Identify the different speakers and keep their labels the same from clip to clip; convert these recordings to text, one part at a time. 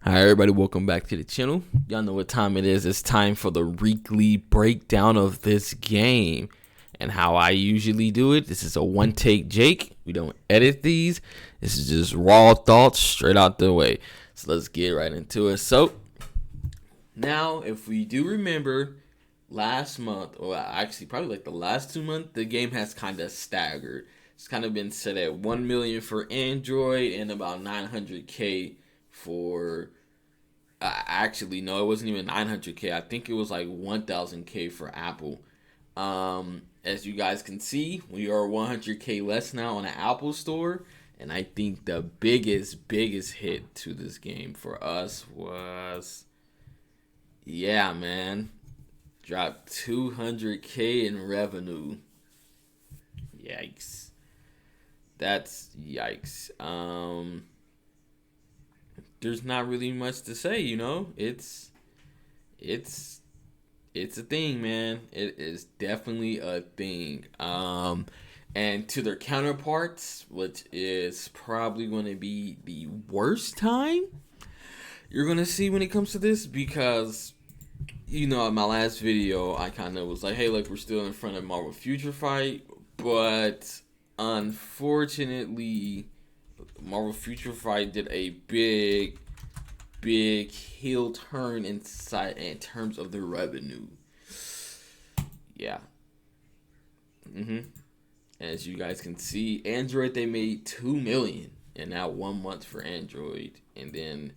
Speaker 1: Hi everybody, welcome back to the channel. Y'all know what time it is. It's time for the weekly breakdown of this game. And how I usually do it, this is a one take Jake. We don't edit these. This is just raw thoughts straight out the way. So let's get right into it. So now if we do remember last month, or actually probably like the last 2 months, the game has kind of staggered. It's kind of been set at 1 million for Android and about 900K for actually no, it wasn't even 900K. I think it was like 1000K for Apple. As you guys can see, we are 100K less now on the Apple Store, and I think the biggest hit to this game for us was, yeah, man, dropped 200K in revenue. Yikes. That's yikes. There's not really much to say, It's a thing, man. It is definitely a thing. And to their counterparts, which is probably going to be the worst time you're going to see when it comes to this, because in my last video, I kind of was like, hey, look, we're still in front of Marvel Future Fight, but unfortunately, Marvel Future Fight did a big heel turn in terms of the revenue. Yeah. As you guys can see, Android, they made 2 million in that 1 month for Android, and then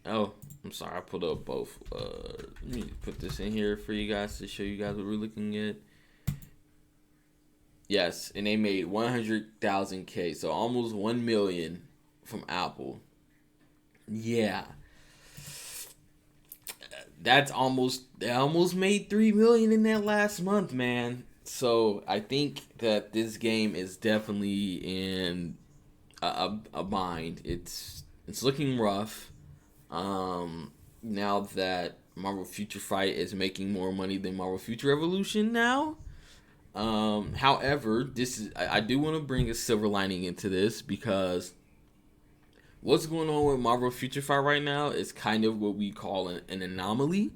Speaker 1: I'm sorry, I put up both. Let me put this in here for you guys to show you guys what we're looking at. Yes, and they made 100,000K, so almost 1 million from Apple. Yeah. They almost made 3 million in that last month, man. So I think that this game is definitely in a bind. It's looking rough. Now that Marvel Future Fight is making more money than Marvel Future Revolution now. However, I do want to bring a silver lining into this, because what's going on with Marvel Future Fight right now is kind of what we call an anomaly.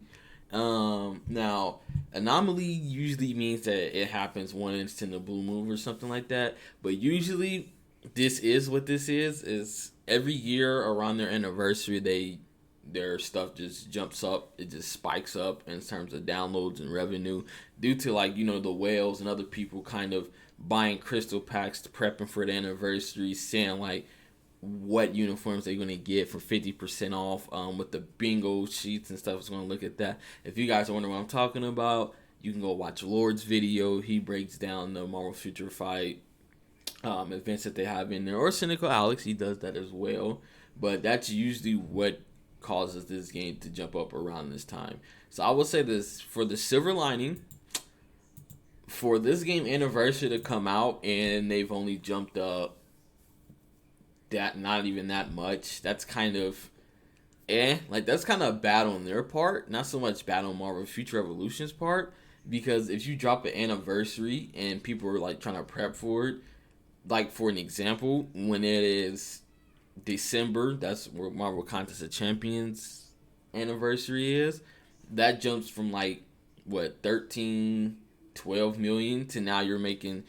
Speaker 1: Now, anomaly usually means that it happens once in a blue moon or something like that. But usually, this is what this is every year around their anniversary, their stuff just jumps up. It just spikes up in terms of downloads and revenue due to the whales and other people kind of buying crystal packs, prepping for the anniversary, saying what uniforms they're going to get for 50% off with the bingo sheets and stuff. Is going to look at that. If you guys are wondering what I'm talking about, you can go watch Lord's video. He breaks down the Marvel Future Fight events that they have in there. Or Cynical Alex, he does that as well. But that's usually what causes this game to jump up around this time. So I will say this, for the silver lining, for this game anniversary to come out and they've only jumped up that not even that much, that's kind of that's kind of bad on their part, not so much bad on Marvel Future Revolution's part, because if you drop an anniversary and people are trying to prep for it, for an example, when it is December, that's where Marvel Contest of Champions anniversary is, that jumps from 13 12 million to now you're making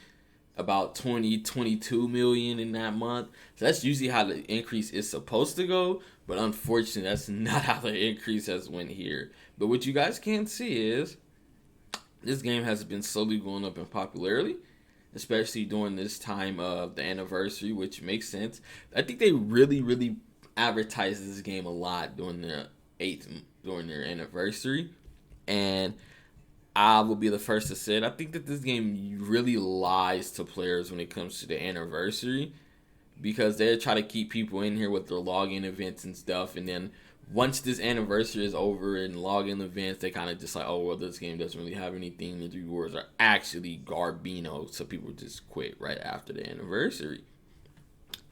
Speaker 1: about 22 million in that month. So that's usually how the increase is supposed to go, but unfortunately that's not how the increase has went here. But what you guys can't see is this game has been slowly going up in popularity, especially during this time of the anniversary, which makes sense. I think they really advertised this game a lot during their anniversary, and I will be the first to say it. I think that this game really lies to players when it comes to the anniversary, because they try to keep people in here with their login events and stuff, and then once this anniversary is over and login events, they kind of just oh, well, this game doesn't really have anything. The rewards are actually Garbino, so people just quit right after the anniversary.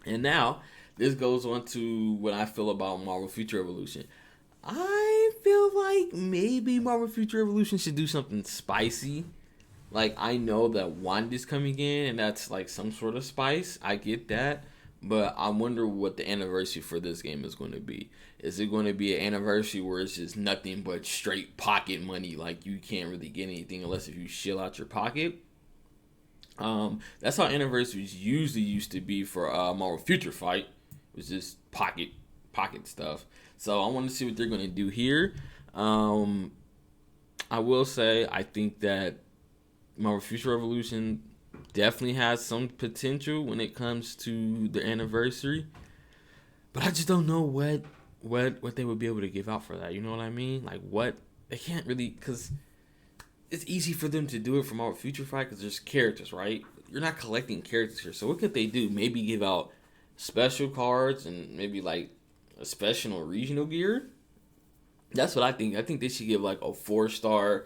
Speaker 1: And now, this goes on to what I feel about Marvel Future Revolution. I feel like maybe Marvel Future Revolution should do something spicy. I know that Wanda's coming in, and that's some sort of spice. I get that. But I wonder what the anniversary for this game is going to be. Is it going to be an anniversary where it's just nothing but straight pocket money? Like you can't really get anything unless if you shill out your pocket. That's how anniversaries usually used to be for Marvel Future Fight. It was just pocket stuff. So I want to see what they're going to do here. I will say I think that Marvel Future Revolution definitely has some potential when it comes to the anniversary, but I just don't know what they would be able to give out for that. You know what I mean? Like what they can't really, because it's easy for them to do it from our Future Fight because there's characters, right? You're not collecting characters here, so what could they do? Maybe give out special cards and maybe like a special or regional gear. That's what I think. I think they should give like a 4-star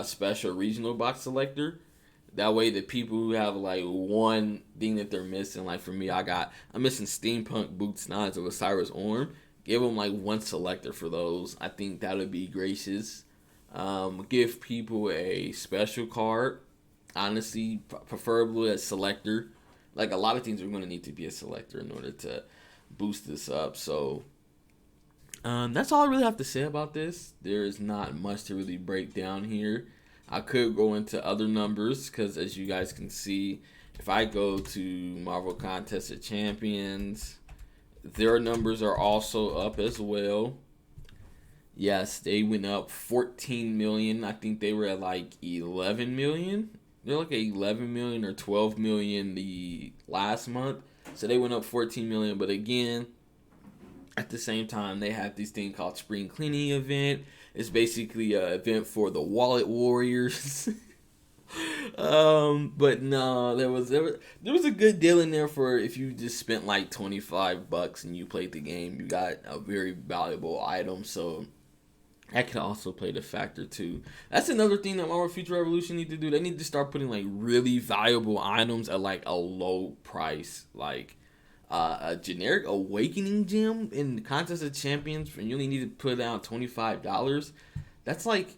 Speaker 1: special regional box selector. That way, the people who have like one thing that they're missing, like for me, I'm missing steampunk boots, knives of Osiris Orm. Give them like one selector for those. I think that would be gracious. Give people a special card. Honestly, preferably a selector. Like a lot of things are going to need to be a selector in order to boost this up. So that's all I really have to say about this. There is not much to really break down here. I could go into other numbers because, as you guys can see, if I go to Marvel Contest of Champions, their numbers are also up as well. Yes, they went up 14 million. I think they were at like 11 million. They're like 11 million or 12 million the last month. So they went up 14 million. But again, at the same time, they have this thing called Spring Cleaning Event. It's basically an event for the wallet warriors. But no, there was a good deal in there for if you just spent like $25 and you played the game, you got a very valuable item. So that could also play the factor too. That's another thing that Marvel Future Revolution need to do. They need to start putting like really valuable items at like a low price, like a generic Awakening gem in the Contest of Champions, and you only need to put down $25. That's like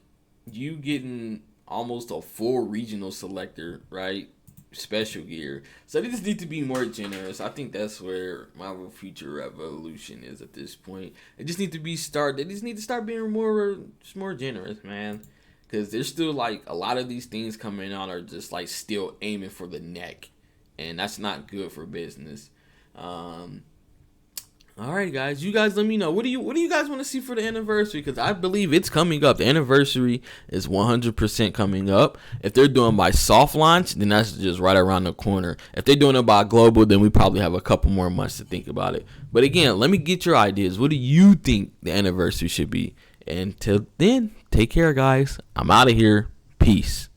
Speaker 1: you getting almost a full regional selector, right? Special gear. So they just need to be more generous. I think that's where Marvel Future Revolution is at this point. They just need to start being more generous, man. Because there's still like a lot of these things coming out are just like still aiming for the neck, and that's not good for business. All right, guys. You guys let me know. What do you guys want to see for the anniversary? Because I believe it's coming up. The anniversary is 100% coming up. If they're doing by soft launch, then that's just right around the corner. If they're doing it by global, then we probably have a couple more months to think about it. But again, let me get your ideas. What do you think the anniversary should be? And till then, take care, guys. I'm out of here. Peace.